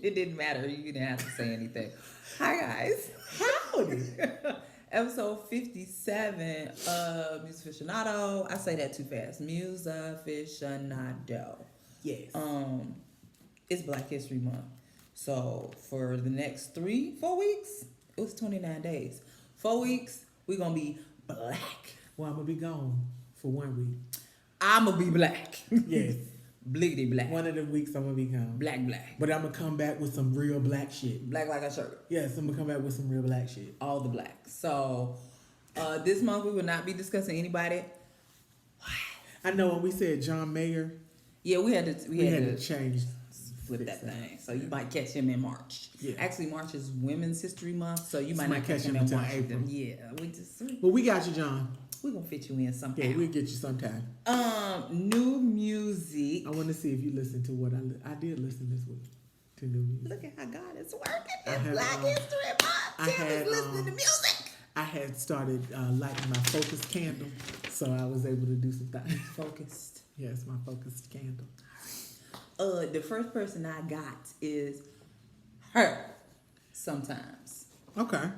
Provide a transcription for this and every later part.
It didn't matter. You didn't have to say anything. Hi, guys. Howdy. Episode 57 of Musaficionado. I say that too fast. Musaficionado. Yes. It's Black History Month. So for the next 4 weeks, it was 29 days. 4 weeks, we're going to be black. Well, I'm going to be gone for 1 week. I'm going to be black. Yes. Bliggity black. One of the weeks I'm going to be gone. Black. But I'm going to come back with some real black shit. Black like a shirt. Yes, I'm going to come back with some real black shit. All the black. So this month we will not be discussing anybody. I know when we said John Mayer. Yeah, we had to change. Flip that thing. So you might catch him in March. Yeah. Actually, March is Women's History Month, so you might not catch him in until March. April. Yeah, But we got you, John. We're gonna fit you in somehow. Yeah, we'll get you sometime. New music. I want to see if you listen to what I did listen this week to new music. Look at how God is working. It's Black History Month. Tim is listening to music. I had started lighting my focused candle, so I was able to do some things. Focused. Yes, my focused candle. The first person I got is her. Sometimes. Okay.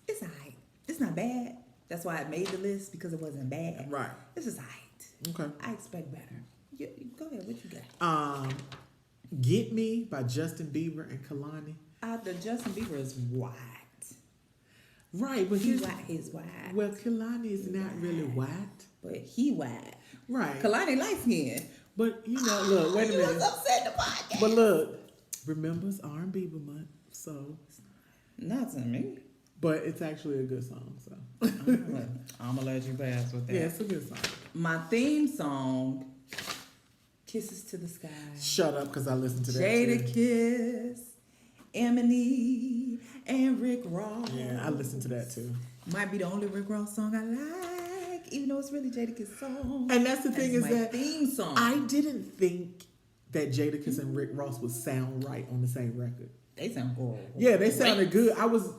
It's alright. It's not bad. That's why I made the list, because it wasn't bad. Right. It's just alright. Okay. I expect better. Go ahead. What you got? Get Me by Justin Bieber and Kehlani. The Justin Bieber is white. Right, but He's white. Well, Kehlani is not really white. But he white. Right. Kehlani light skin. But you know, look, wait a minute. You was upset the podcast. But look, remember it's R&B month, so not to me. But it's actually a good song, so I'm gonna let you pass with that. Yeah, it's a good song. My theme song, Kisses to the Sky. Shut up, because I listened to that Jadakiss, Emanny, and Rick Ross. Yeah, I listened to that too. Might be the only Rick Ross song I like, even though it's really Jadakiss' song. And that's the thing is that theme song. I didn't think that Jadakiss and Rick Ross would sound right on the same record. They sound horrible. Yeah, they sounded good.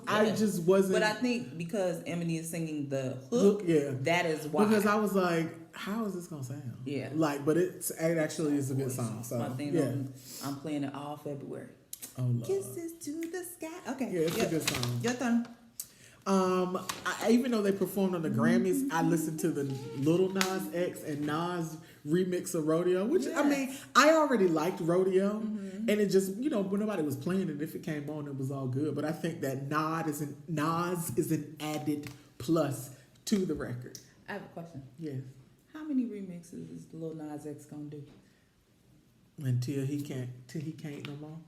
I just wasn't. But I think because Emanny is singing the hook, yeah, that is why. Because I was like, how is this gonna sound? Yeah. Like, but it actually is a good song. So my thing, yeah. I'm playing it all February. Oh Lord. Kisses to the sky. Okay. Yeah, it's a good song. Your turn. Even though they performed on the Grammys, I listened to the Lil Nas X and Nas remix of Rodeo, which I mean, I already liked Rodeo, and it just, when nobody was playing it, if it came on, it was all good. But I think that Nas is an added plus to the record. I have a question. Yes. How many remixes is Lil Nas X gonna do? Until he can't no more.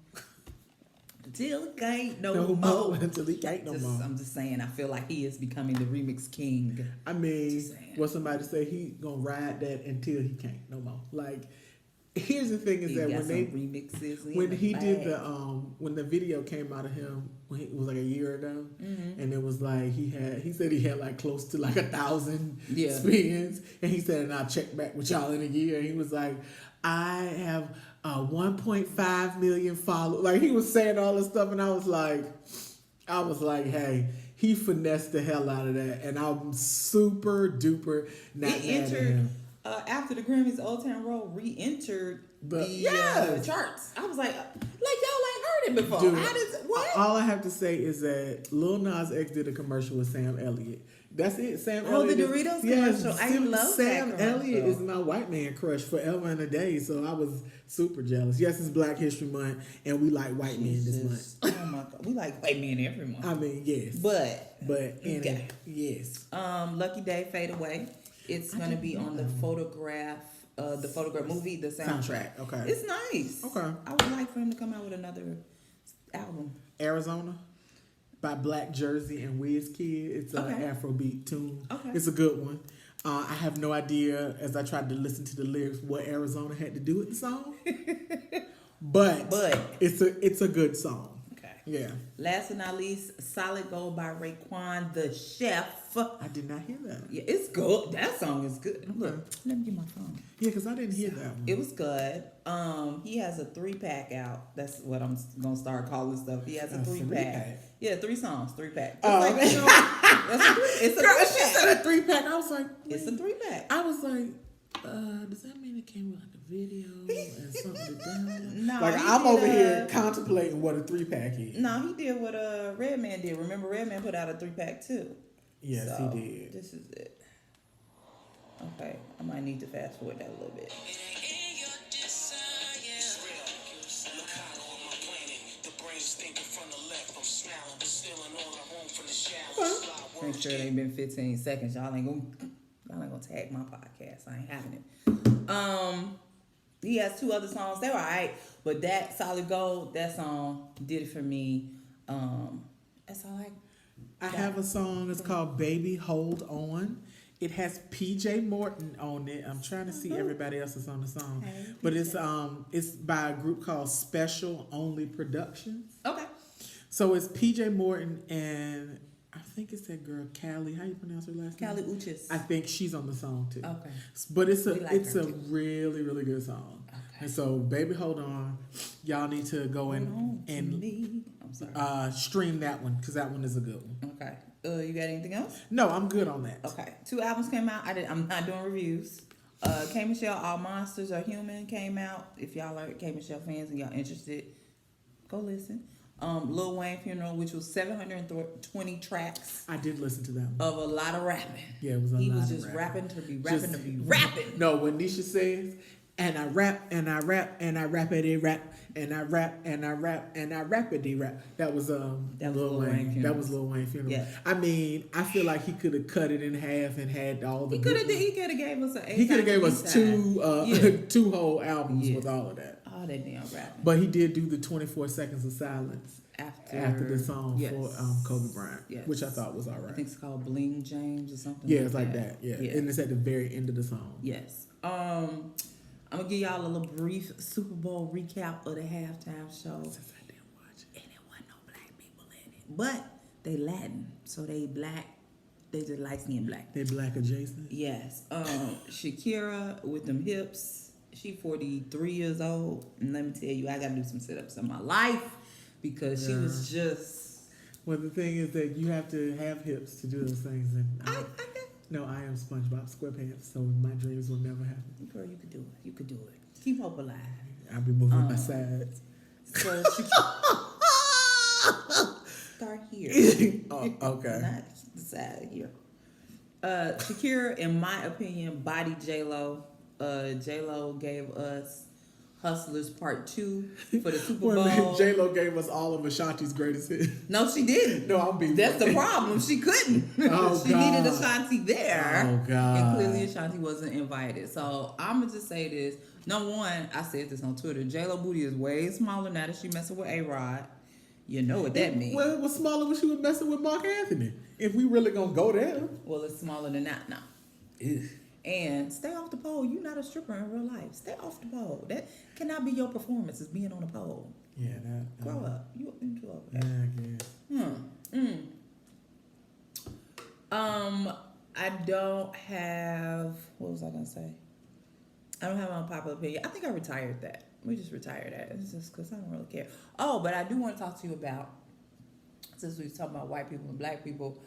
Until he can't no more. Until he can't no more. I'm just saying, I feel like he is becoming the remix king. I mean, what somebody say, he gonna ride that until he can't no more. Like, here's the thing is that when he did when the video came out of him, it was like a year ago, and it was like he said he had like close to like 1,000 spins, and he said, and I'll check back with y'all in a year. And he was like, I have 1.5 million followers. Like, he was saying all this stuff, and I was like, hey, he finessed the hell out of that, and I'm super duper not mad at him. After the Grammys, Old Town Road re-entered the charts. I was like y'all ain't heard it before. Dude, what? All I have to say is that Lil Nas X did a commercial with Sam Elliott. That's it. Sam Elliott. The Doritos commercial. I love Sam that Elliott is my white man crush forever and a day, so I was super jealous. Yes, it's Black History Month, and we like white men this month. Oh my God, we like white men every month. I mean, yes. But yes. Lucky Day, Fade Away. It's going to be on the Photograph movie, the soundtrack. Okay. It's nice. Okay. I would like for him to come out with another album. Arizona by Black Jersey and Wizkid. It's an Afrobeat tune. Okay. It's a good one. I have no idea, as I tried to listen to the lyrics, what Arizona had to do with the song. but it's a good song. Yeah. Last but not least, Solid Gold by Raekwon, the chef. I did not hear that. Yeah, it's good. That song is good. Okay. Look, let me get my phone. Yeah, because I didn't hear that one. It was good. He has a 3-pack out. That's what I'm going to start calling stuff. He has a 3-pack. Yeah, 3 songs, 3-pack. Oh, like, it's a 3-pack. She said a 3-pack. I was like, it's a 3-pack. I was like, Does that mean it came with like a video and something to download? No, like I'm over here contemplating what a 3-pack is. No, he did what Redman did. Remember, Redman put out a 3-pack too. Yes, so, he did. This is it. Okay, I might need to fast forward that a little bit. Make sure it ain't been 15 seconds. Y'all ain't gonna tag my podcast. I ain't having it. He has 2 other songs. They were alright, but that Solid Gold, that song did it for me. That's all I have a song. It's called "Baby Hold On." It has PJ Morton on it. I'm trying to see everybody else that's on the song, but it's by a group called Special Only Productions. Okay. So it's PJ Morton and I think it's that girl Callie. How you pronounce her last name? Callie Uchis. I think she's on the song too. Okay. But it's a really, really good song. Okay. And so Baby Hold On, y'all need to go and stream that one because that one is a good one. Okay. You got anything else? No, I'm good on that. Okay. 2 albums came out. I'm not doing reviews. K Michelle, All Monsters Are Human came out. If y'all are K Michelle fans and y'all interested, go listen. Lil Wayne Funeral, which was 720 tracks. I did listen to that one. Of a lot of rapping. Yeah, it was a lot of rapping. He was just rapping to be rapping. No, when Nisha says, and I rap, and I rap, and I rappity rap, and I rap, and I rap, and I rappity rap. That was Lil Wayne. That was Lil Wayne Funeral. Yeah. I mean, I feel like he could have cut it in half and had all the. He could have gave us he could have gave us 2 whole albums with all of that. All that damn rapping. But he did do the 24 seconds of silence after the song for Kobe Bryant, which I thought was all right. I think it's called Bling James or something. Yeah, it's like that. Yeah, and it's at the very end of the song. Yes. I'm gonna give y'all a little brief Super Bowl recap of the halftime show. Since I didn't watch it, and there wasn't no black people in it, but they Latin, so they black. They just light skinned black. They black adjacent. Yes. Shakira with them hips. She 43 years old, and let me tell you, I gotta do some sit-ups in my life because she was just. Well, the thing is that you have to have hips to do those things, and no, I am SpongeBob SquarePants, so my dreams will never happen. Girl, you could do it. You could do it. Keep hope alive. I'll be moving my sides. So start here. Oh, okay. Not the side here. Shakira, in my opinion, bodied J-Lo. J-Lo gave us Hustlers Part 2 for the Super Bowl. J-Lo gave us all of Ashanti's greatest hits. No, she didn't. No, I'm being That's the problem. She couldn't. She needed Ashanti there. Oh, God. And clearly Ashanti wasn't invited. So I'm going to just say this. Number one, I said this on Twitter. J-Lo booty is way smaller now that she messing with A-Rod. You know what that means. Well, it was smaller when she was messing with Mark Anthony. If we really going to go there. Well, it's smaller than that now. Ew. And stay off the pole. You're not a stripper in real life. Stay off the pole. That cannot be your performance, is being on the pole. Yeah, that. Grow up. You grow up. Yeah, I guess. I don't have. What was I gonna say? I don't have an unpopular opinion. I think I retired that. We just retired that. It's just because I don't really care. Oh, but I do want to talk to you about, since we were talking about white people and black people,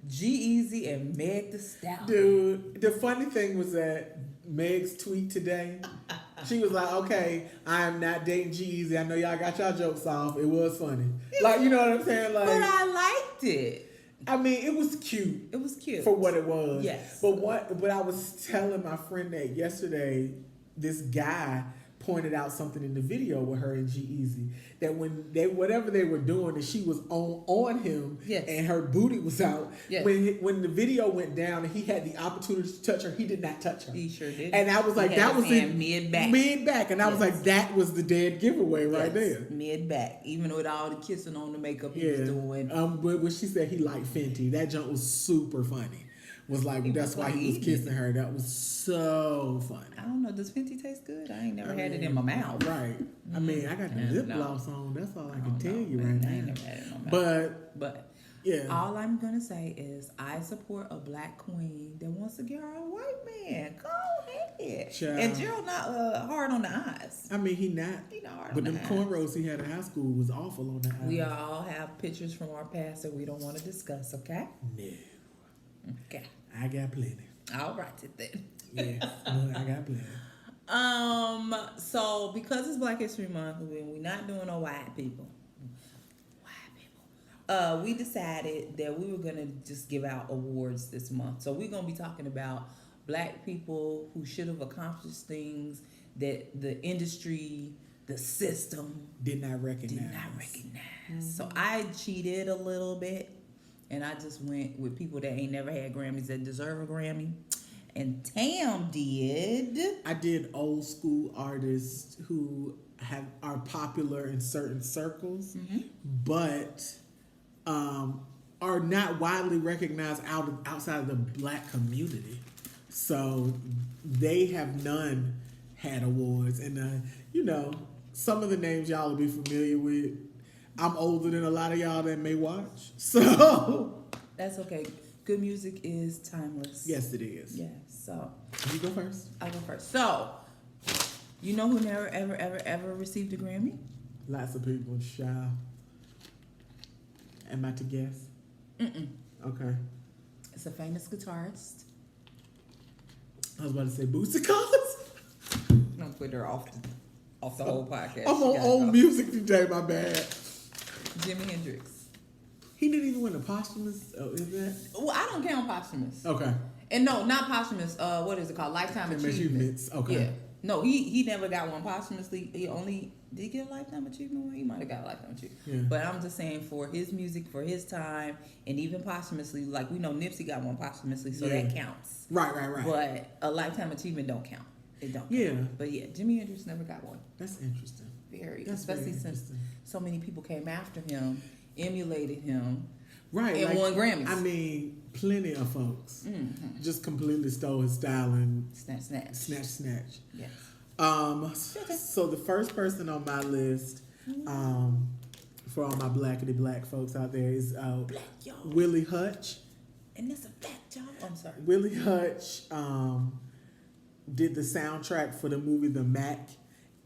G-Eazy and Meg Thee Stallion. Dude, the funny thing was that Meg's tweet today, she was like, okay, I am not dating G-Eazy. I know y'all got y'all jokes off. It was funny. Like, you know what I'm saying? Like, but I liked it. I mean, it was cute. It was cute. For what it was. Yes. But I was telling my friend that yesterday, this guy pointed out something in the video with her and G-Eazy, that whatever they were doing, and she was on him, and her booty was out. Yes. When the video went down and he had the opportunity to touch her, he did not touch her. He sure did. And I was like, that was it. Mid back. And I was like, that was the dead giveaway right there. Mid back. Even with all the kissing on the makeup he was doing. But when she said he liked Fenty, that junk was super funny. Was like, that's why he was kissing her. That was so funny. I don't know. Does Fenty taste good? I ain't never had it in my mouth. Right. I mean, I got the lip gloss on. That's all I can tell you right now. I ain't never had it in my mouth. But yeah. All I'm going to say is I support a black queen that wants to get her a white man. Go ahead. Child. And Gerald not hard on the eyes. I mean, he not. He not hard but on the eyes. But them cornrows he had in high school was awful on the eyes. We all have pictures from our past that we don't want to discuss, okay? No. Okay. I got plenty. All right then. Yes. Look, I got plans. So because it's Black History Month, we're not doing no white people. We decided that we were gonna just give out awards this month. So we're gonna be talking about Black people who should have accomplished things that the industry, the system did not recognize. Mm-hmm. So I cheated a little bit, and I just went with people that ain't never had Grammys that deserve a Grammy. And Tam did. I did old school artists who are popular in certain circles, but are not widely recognized outside of the Black community. So they have none had awards. And, some of the names y'all will be familiar with. I'm older than a lot of y'all that may watch. So that's okay. Good music is timeless. Yes, it is. Yes. So you go first. I'll go first. So, you know who never, ever, ever, ever received a Grammy? Lots of people. Shy. Am I to guess? Okay. It's a famous guitarist. I was about to say Bootsy Collins. Don't put her off the whole podcast. I'm on old music today, my bad. Jimi Hendrix. He didn't even win a posthumous. Oh, is that? Well, I don't count posthumous. Okay. And no, not posthumous. What is it called? Lifetime Achievements. Okay. Yeah. No, he never got one posthumously. Did he get a Lifetime Achievement one? He might have got a Lifetime Achievement. Yeah. But I'm just saying, for his music, for his time, and even posthumously, like we know Nipsey got one posthumously, so that counts. Right. But a Lifetime Achievement don't count. It don't. Yeah. Count. But yeah, Jimi Hendrix never got one. That's interesting. Especially since so many people came after him, emulated him, right, and won Grammys. I mean, plenty of folks just completely stole his style and snatch. Yes. So the first person on my list, for all my blackety black folks out there, is Willie Hutch. And that's a black job. I'm sorry. Willie Hutch did the soundtrack for the movie The Mac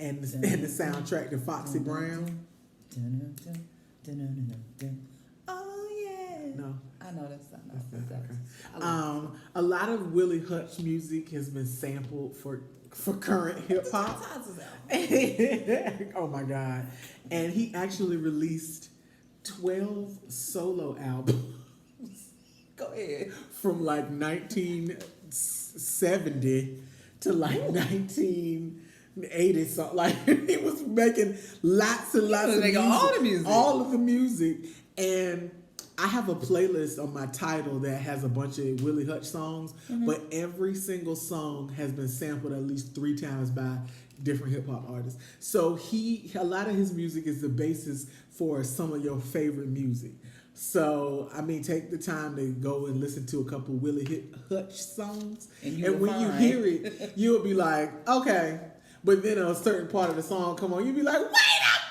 and the soundtrack to Foxy Brown. Oh yeah. No. I know that's not. Okay. A lot of Willie Hutch music has been sampled for current hip hop. Oh my God. And he actually released 12 solo albums. Go ahead. From like 1970 to like 1980 something. Like he was making lots and lots of music. All of the music. And I have a playlist on my Tidal that has a bunch of Willie Hutch songs, but every single song has been sampled at least 3 times by different hip hop artists. So a lot of his music is the basis for some of your favorite music. So, I mean, take the time to go and listen to a couple Willie Hutch songs. And when you hear it, you'll be like, okay. But then a certain part of the song come on, you'll be like, wait a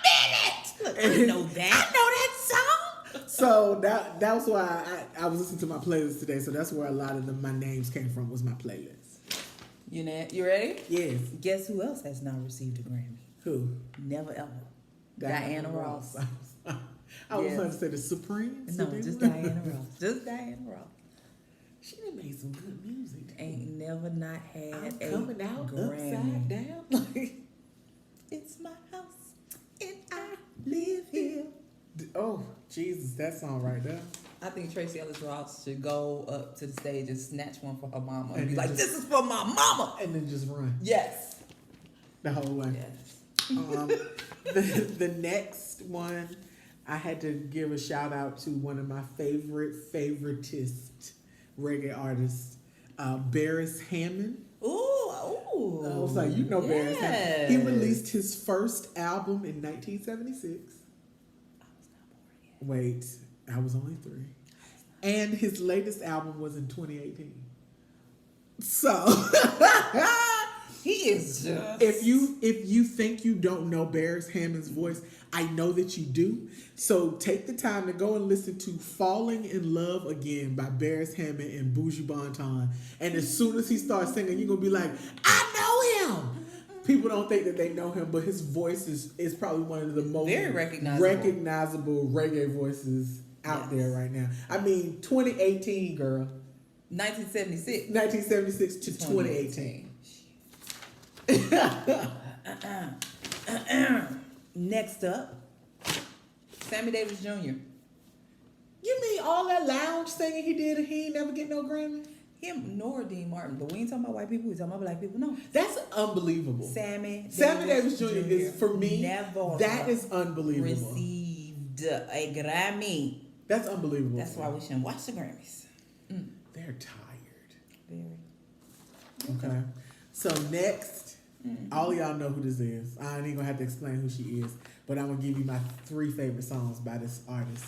minute! Look, I know that song! So that was why I was listening to my playlist today. So that's where a lot of my names came from, was my playlist. You ready? Yes. Guess who else has not received a Grammy? Who? Never ever. Diana Ross. I was going to say the Supremes. No, just Diana Ross. Just Diana Ross. She done made some good music. Ain't never not had a coming out Grammy. Upside down. Like, it's my house and I live here. Oh, Jesus, that song right there. I think Tracy Ellis Ross should go up to the stage and snatch one for her mama and be like, this is for my mama. And then just run. Yes. The whole way. Yes. The next one, I had to give a shout out to one of my favoritist reggae artists, Barris Hammond. Ooh. I was like, Barris Hammond. He released his first album in 1976. Wait, I was only 3. And his latest album was in 2018. So he is just... If you think you don't know Barris Hammond's voice, I know that you do. So take the time to go and listen to Falling in Love Again by Barris Hammond and Buju Banton. And as soon as he starts singing, you're gonna be like, I know him. People don't think that they know him, but his voice is probably one of the most very recognizable reggae voices out there right now. I mean, 2018, girl. 1976. 1976 to 2018. Next up, Sammy Davis Jr. You mean all that lounge singing he did and he ain't never get no Grammy? Him nor Dean Martin, but we ain't talking about white people, we talking about black people. No, that's unbelievable. Sammy Davis Jr. is, for me, that is unbelievable. Received a Grammy. That's unbelievable. That's why we shouldn't watch the Grammys. They're tired. Very. Okay. So next, all of y'all know who this is. I ain't gonna have to explain who she is, but I'm gonna give you my 3 favorite songs by this artist.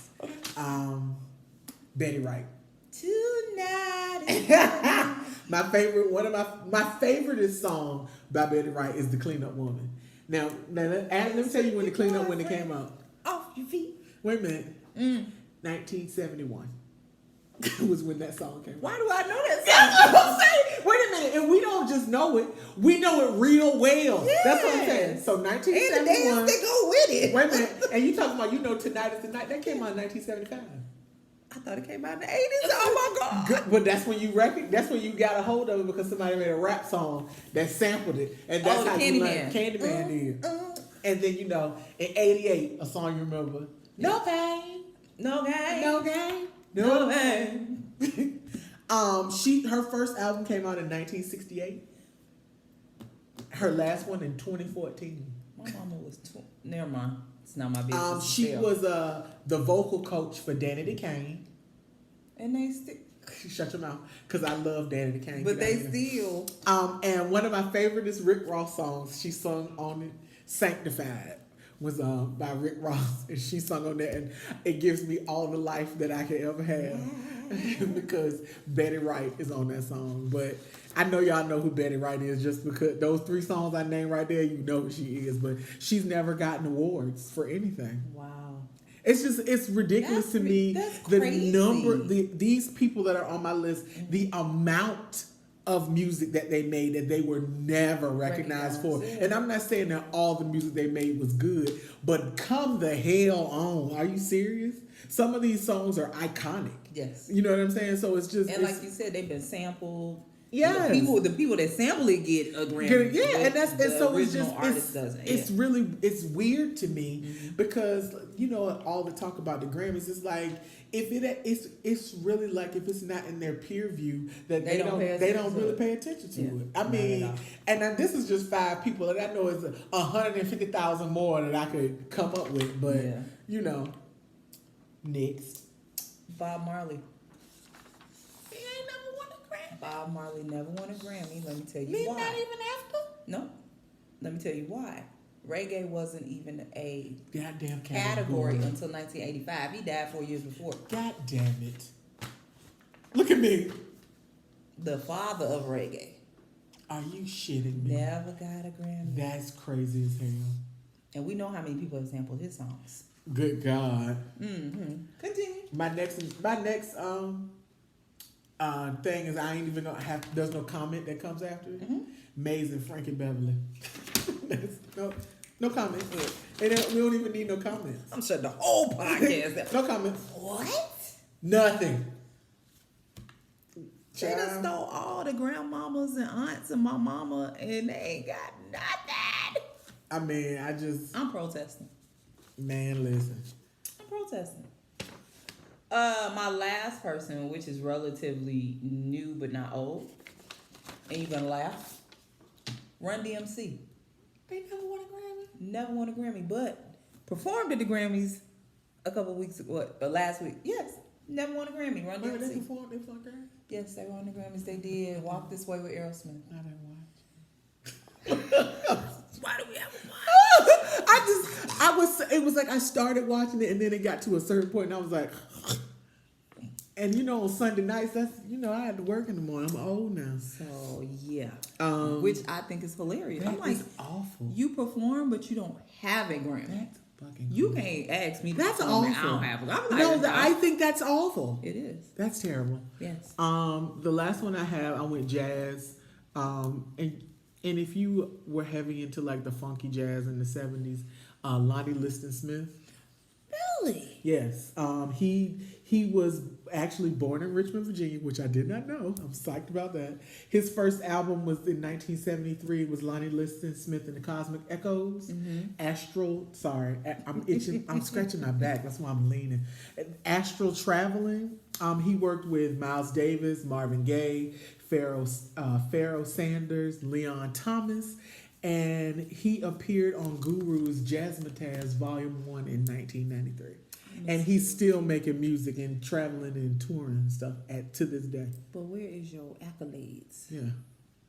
Betty Wright. Tonight. My favorite, one of my favoriteest song by Betty Wright is "The Clean Up Woman." Now let me tell you when "The Clean Up Woman" came out. Off your feet. Wait a minute. 1971 was when that song came out. Why do I know that song? That's what I'm saying. Wait a minute, and we don't just know it; we know it real well. Yes. That's what I'm saying. So 1971. And the dance they go with it. Wait a minute, and you talking about "Tonight Is the Night"? That came out in 1975. I thought it came out in the 80s. Oh my God! Good, but that's when you That's when you got a hold of it because somebody made a rap song that sampled it, and that's how you learned. Candyman did. And then in '88, a song you remember? No pain, no gain, no gain, no pain. Her first album came out in 1968. Her last one in 2014. My mama was never mind. It's not my business. She was the vocal coach for Danny DeCane. And they still shut your mouth, because I love Danny DeCane. But they still. And one of my favorite is Rick Ross songs. She sung on it. "Sanctified" was by Rick Ross, and she sung on that, and it gives me all the life that I could ever have because Betty Wright is on that song. But I know y'all know who Betty Wright is just because those 3 songs I named right there, you know who she is. But she's never gotten awards for anything. Wow. It's ridiculous to me the number these people that are on my list, the amount of music that they made that they were never recognized for. Yeah. And I'm not saying that all the music they made was good, but come the hell on. Are you serious? Some of these songs are iconic. Yes. You know what I'm saying? So it's just... And like you said, they've been sampled. Yeah. The people that sample it get a Grammy. Yeah, and so it's just... It's really... It's weird to me because, all the talk about the Grammys is like... It's really like if it's not in their peer view that they don't really pay attention to it. I mean, and this is just 5 people, and I know it's 150,000 more that I could come up with, but next, Bob Marley. He ain't never won a Grammy. Bob Marley never won a Grammy. Let me tell you why. Not even after? No. Let me tell you why. Reggae wasn't even a goddamn category until 1985. He died 4 years before. God damn it. Look at me. The father of reggae. Are you shitting me? Never got a Grammy. That's crazy as hell. And we know how many people have sampled his songs. Good God. Continue. My next thing is I ain't even gonna have. There's no comment that comes after it. Maze and Frankie Beverly. No comments. We don't even need no comments. I'm shutting the whole podcast. No comments. What? Nothing. They done stole all the grandmamas and aunts and my mama, and they ain't got nothing. I mean, I'm protesting. Man, listen. I'm protesting. My last person, which is relatively new but not old, and you're gonna laugh. Run DMC. They never won a Grammy. Never won a Grammy, but performed at the Grammys last week. Yes, never won a Grammy. Run DMC. They performed Grammys? Yes, they won the Grammys. They did. Walk This Way with Aerosmith. I didn't watch. Why do we have a watch? It was like I started watching it and then it got to a certain point and I was like, and on Sunday nights, that's, I had to work in the morning. I'm old now. So, yeah. Which I think is hilarious. That I'm like, is awful. You perform, but you don't have a Grammy. That's fucking You can't ask me. That's awful. I don't have a Grammy. I think that's awful. It is. That's terrible. Yes. The last one I have, I went jazz. And if you were heavy into like the funky jazz in the 70s, Lonnie Liston Smith. Really? Yes. He was actually born in Richmond, Virginia, which I did not know. I'm psyched about that. His first album was in 1973. It was Lonnie Liston Smith and the Cosmic Echoes. Astral. Sorry, I'm itching. I'm scratching my back. That's why I'm leaning. Astral Traveling. He worked with Miles Davis, Marvin Gaye, Pharoah Sanders, Leon Thomas. And he appeared on Guru's Jazzmatazz Volume 1 in 1993. And he's still making music and traveling and touring and stuff to this day. But where is your accolades? Yeah.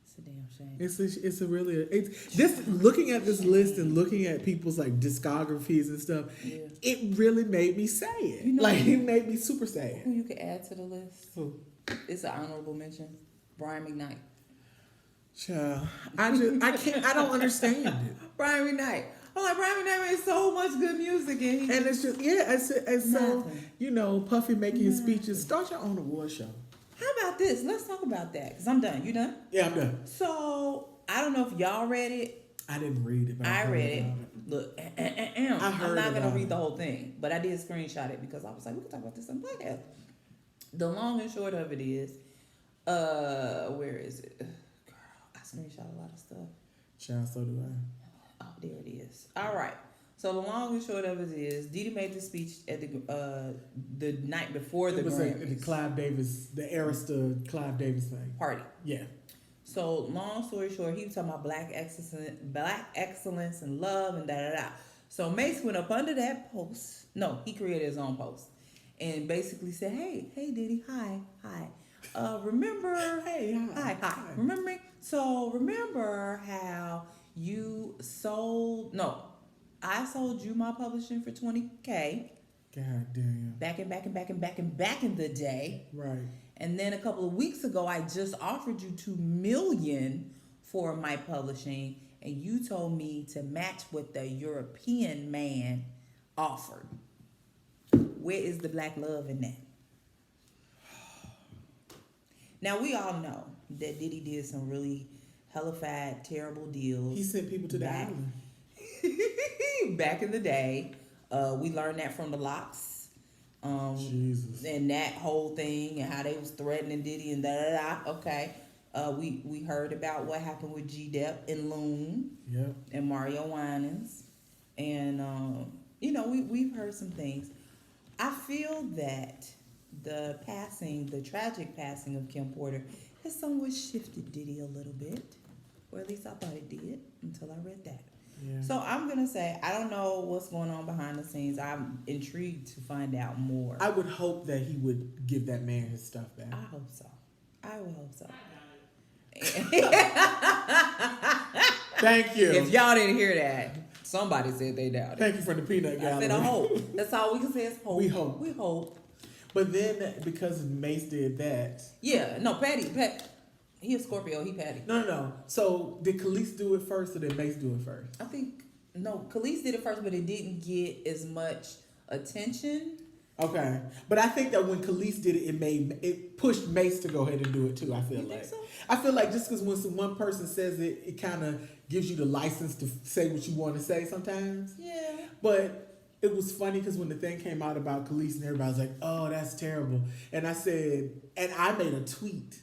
It's a damn shame. It's this looking at this list and looking at people's like discographies and stuff, it really made me sad. You know, like it made me super sad. Who you could add to the list? Who? It's an honorable mention. Brian McKnight. Child, I don't understand it. Brian McKnight. I'm like, Brian McKnight made so much good music, and it's just it's so you know, Puffy making his speeches. Start your own award show. How about this? Let's talk about that because I'm done. You done? Yeah, I'm done. So I don't know if y'all read it. I didn't read it, but I read it. Look, I'm not gonna read it. the whole thing, but I did screenshot it because I was like, we can talk about this on podcast. The long and short of it is, where is it? Girl, I screenshot a lot of stuff. Child, so do I. Oh, there it is. All right. So the long and short of it is, Diddy made the speech at the night before the Grammys. The Clive Davis, the Arista Clive Davis thing. Party. Yeah. So long story short, he was talking about black excellence and love and da. So Mace went up under that post. No, he created his own post and basically said, "Hey Diddy, hi. Remember? Hey, hi. Remember me? So remember how you sold? No, I sold you my publishing for $20K. God damn. Back in the day. Right. And then a couple of weeks ago, I just offered you $2 million for my publishing, and you told me to match what the European man offered. Where is the black love in that? Now we all know that Diddy did some really hellified, terrible deals. He sent people to the island. Back in the day, we learned that from the Locks. Jesus. And that whole thing and how they was threatening Diddy and da. Okay. We heard about what happened with G-Dep and Loon. Yep. And Mario Winans. And, we've heard some things. I feel that the tragic passing of Kim Porter has somewhat shifted Diddy a little bit. Or at least I thought it did until I read that. Yeah. So I'm going to say, I don't know what's going on behind the scenes. I'm intrigued to find out more. I would hope that he would give that man his stuff back. I hope so. I would hope so. Thank you. If y'all didn't hear that, somebody said they doubted. Thank you for the peanut gallery. I said I hope. That's all we can say is hope. We hope. We hope. But then, because Mace did that. Yeah, no, Patty. He a Scorpio, he Patty. No. So, did Khalees do it first or did Mace do it first? I think, no, Khalees did it first, but it didn't get as much attention. Okay. But I think that when Khalees did it, it pushed Mace to go ahead and do it too, I feel like. Think so? I feel like just because when one person says it, it kind of gives you the license to say what you want to say sometimes. Yeah. But it was funny because when the thing came out about Khalees and everybody was like, oh, that's terrible. And I said, and I made a tweet.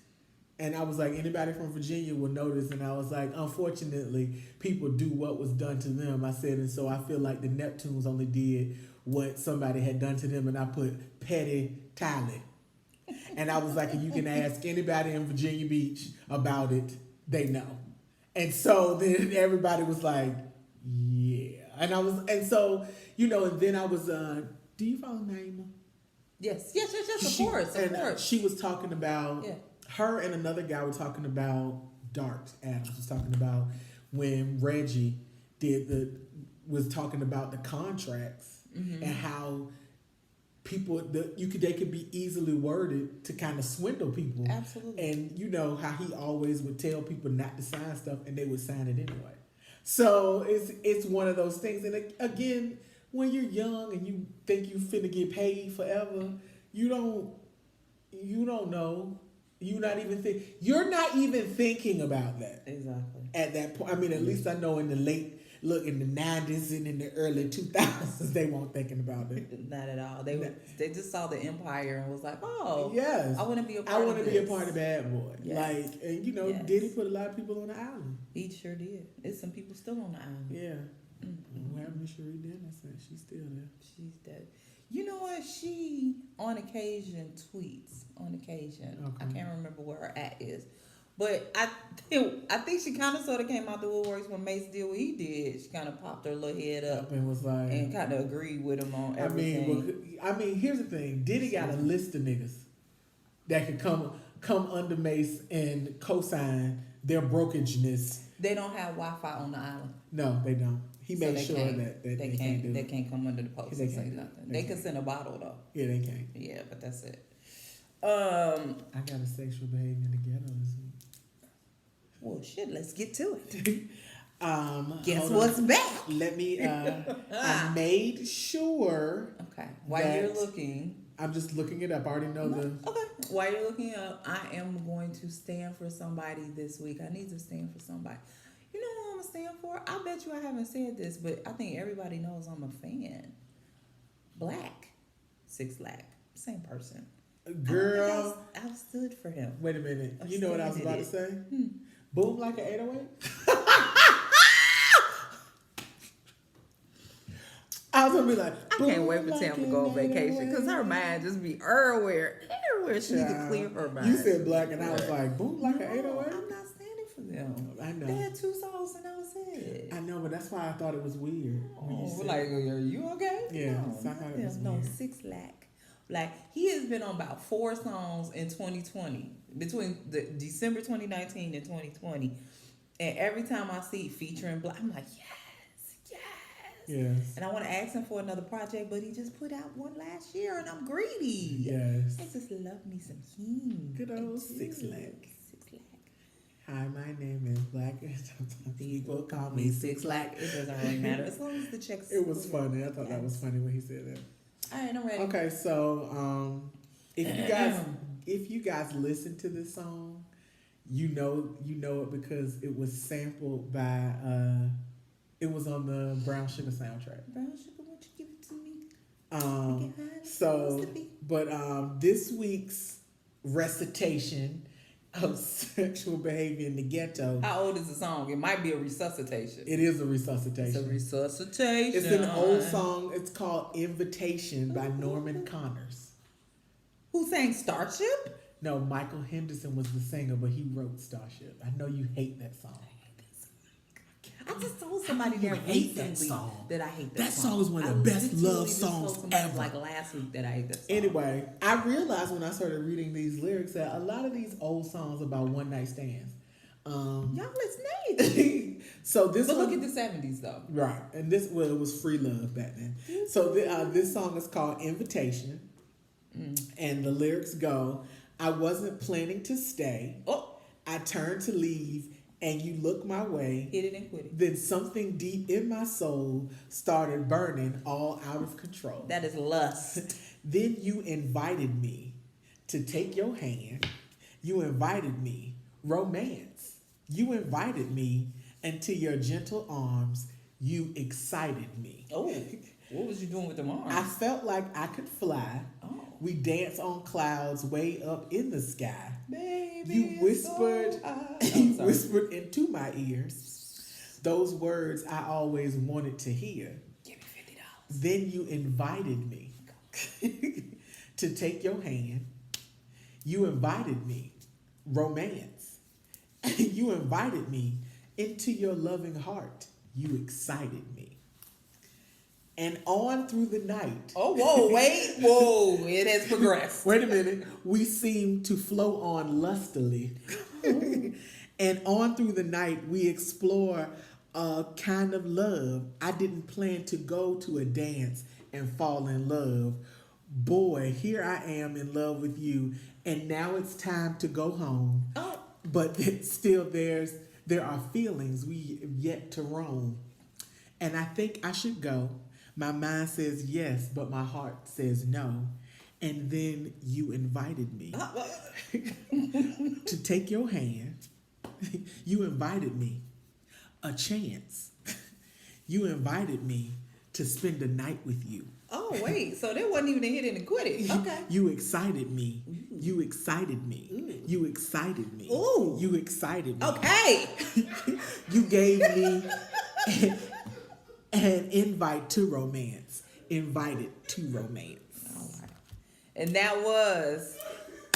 And I was like, anybody from Virginia will notice. And I was like, unfortunately, people do what was done to them. I said, and so I feel like the Neptunes only did what somebody had done to them. And I put petty talent. And I was like, and you can ask anybody in Virginia Beach about it. They know. And so then everybody was like, yeah. And then I was, do you follow Naima? Yes, of course. She was talking about... Yeah. Her and another guy were talking about Dart Adams was talking about when Reggie was talking about the contracts and how people they could be easily worded to kind of swindle people. Absolutely. And you know how he always would tell people not to sign stuff and they would sign it anyway. So it's one of those things. And again, when you're young and you think you finna get paid forever, you don't know. You're not even thinking about that. Exactly. At that point, I mean, at least I know in the look, in the 90s and in the early 2000s, they weren't thinking about it. Not at all. They just saw the empire and was like, oh, yes, I want to be a part of this. I want to be a part of Bad Boy. Yes. Like, and you know, yes. Diddy put a lot of people on the island. He sure did. There's some people still on the island. Yeah. Mm-hmm. What happened to Cherie Dennison? She's still there. She's dead. You know what? She, on occasion, tweets. On occasion. Okay. I can't remember where her at is. But I think she kind of sort of came out the woodworks when Mace did what he did. She kind of popped her little head up and was like, and kind of agreed with him on everything. I mean, here's the thing. Diddy got a list of niggas that could come under Mace and co-sign their brokageness. They don't have Wi-Fi on the island. No, they don't. He made sure that they can't do it. They can't come under the post and say nothing. They can send a bottle though. Yeah, they can. Yeah, but that's it. I got a sexual behavior in the ghetto this week. Well, shit, let's get to it. Guess what's back? Let me, I made sure. Okay. While you're looking. I'm just looking it up. I already know Okay. While you're looking up, I am going to stand for somebody this week. I need to stand for somebody. You know who I'm going to stand for? I bet you I haven't said this, but I think everybody knows I'm a fan. Black. 6 Lack. Same person. Girl. I've stood for him. Wait a minute. You know what I was about to say? Boom like an 808? I was going to be like, I can't wait for Tam to go on vacation because her mind just be everywhere. She needs to clear her mind. You said black and I was like, boom like an 808? I'm not standing for them. I know. They had 2 songs and that was it. I know, but that's why I thought it was weird. Like, are you okay? Yeah, so I thought it was weird. 6 Lack. Like, he has been on about 4 songs in 2020, between the December 2019 and 2020. And every time I see featuring Black, I'm like, yes. And I want to ask him for another project, but he just put out one last year, and I'm greedy. Yes. I just love me some him. Good old 6 Lack. 6 Lack. Hi, my name is Black. People call me 6 Lack. It doesn't really matter as long as the checks. It was funny. I thought that was funny when he said that. All right, I'm ready. Okay, so if you guys listen to this song, you know it because it was sampled by it was on the Brown Sugar soundtrack. Brown Sugar, won't you give it to me? This week's recitation of sexual behavior in the ghetto. How old is the song? It might be a resuscitation. It is a resuscitation. It's a resuscitation. It's an old song. It's called Invitation by Norman Connors. Who sang Starship? No, Michael Henderson was the singer, but he wrote Starship. I know you hate that song. I just told somebody there recently that I hate that song. That song is one of the best love songs ever. Like last week that I hate that song. Anyway, I realized when I started reading these lyrics that a lot of these old songs about one night stands. Y'all listening? So this. But look at the 70s though. Right, and it was free love back then. So this song is called Invitation, and the lyrics go, "I wasn't planning to stay. I turned to leave. And you look my way. Hit it and quit it. Then something deep in my soul started burning all out of control. That is lust. Then you invited me to take your hand. You invited me. Romance. You invited me into your gentle arms. You excited me. Oh, what was you doing with them arms? I felt like I could fly. Oh. We danced on clouds way up in the sky. Baby, you whispered, whispered into my ears those words I always wanted to hear. Give me $50. Then you invited me to take your hand. You invited me, romance. You invited me into your loving heart. You excited me. And on through the night. Oh, whoa, wait. Whoa, it has progressed. Wait a minute. We seem to flow on lustily. And on through the night, we explore a kind of love. I didn't plan to go to a dance and fall in love. Boy, here I am in love with you. And now it's time to go home. Oh. But still there are feelings we have yet to roam. And I think I should go. My mind says yes, but my heart says no. And then you invited me to take your hand. You invited me. A chance. You invited me to spend the night with you. Oh, wait. So there wasn't even a hit and a quit it. Okay. You excited me. You excited me. You excited me. Ooh. You excited me. Okay. You gave me an invite to romance. Invited to romance. All right. And that was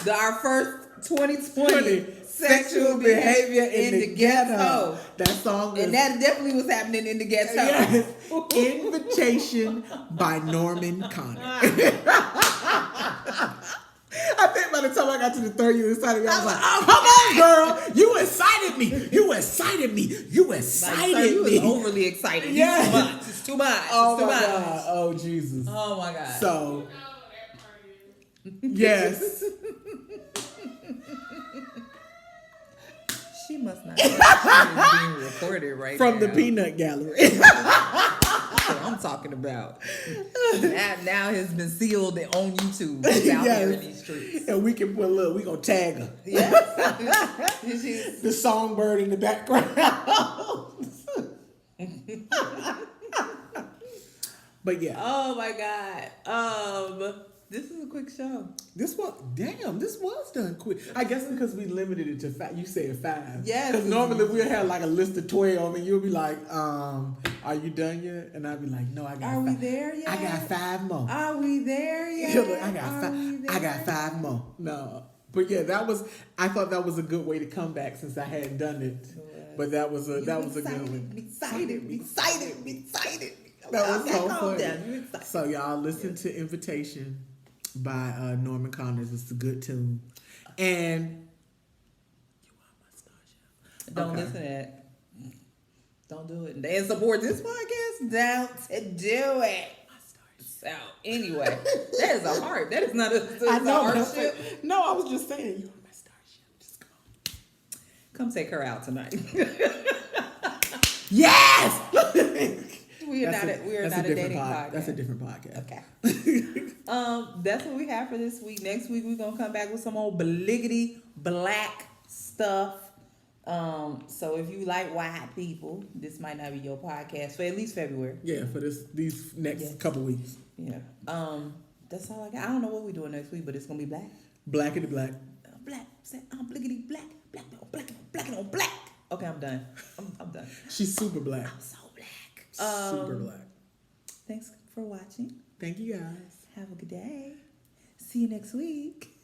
our first 2020 sexual behavior in the ghetto. That song is, and that definitely was happening in the ghetto. Yes. Invitation by Norman Connor. I think by the time I got to the third, you excited me. I was like, oh, come on, girl. You excited me. You excited me. You excited me. You was me. overly excited. Yeah. It's too much. Oh, it's too my much. God. Oh, Jesus. Oh, my God. So, yes. She must not. She's being recorded right from now. the peanut gallery. That's what I'm talking about. Now has been sealed on YouTube. It's out here in these streets. And we can put we gonna tag her. Yes. The songbird in the background. But yeah. Oh my God. This is a quick show. This was done quick. I guess because we limited it to 5. You said 5. Yes. Because normally we'll have like a list of 12 and you'll be like, are you done yet? And I'll be like, no, I got 5. Are we there yet? I got 5 more. Are we there yet? I got 5 more. No. But yeah, I thought that was a good way to come back since I hadn't done it. But that was a good one. Excited. That was so funny. So y'all listen to Invitation by Norman Connors. It's a good tune. And you are my star chef. Don't listen to that. Don't do it. And support this podcast. Don't do it. So anyway, that is a heart. That is not a hardship. No, I was just saying you are my star chef. Just come take her out tonight. Yes. We are not a dating podcast. That's a different podcast. Okay. That's what we have for this week. Next week we're gonna come back with some old bliggity black stuff. So if you like white people, this might not be your podcast for at least February. Yeah, for these next couple weeks. Yeah. That's all I got. I don't know what we're doing next week, but it's gonna be black. Blackety black. Black. Say bliggity black. Black on black. Okay, I'm done. I'm done. She's super black. I'm so black. Super black. Thanks for watching. Thank you guys. Have a good day. See you next week.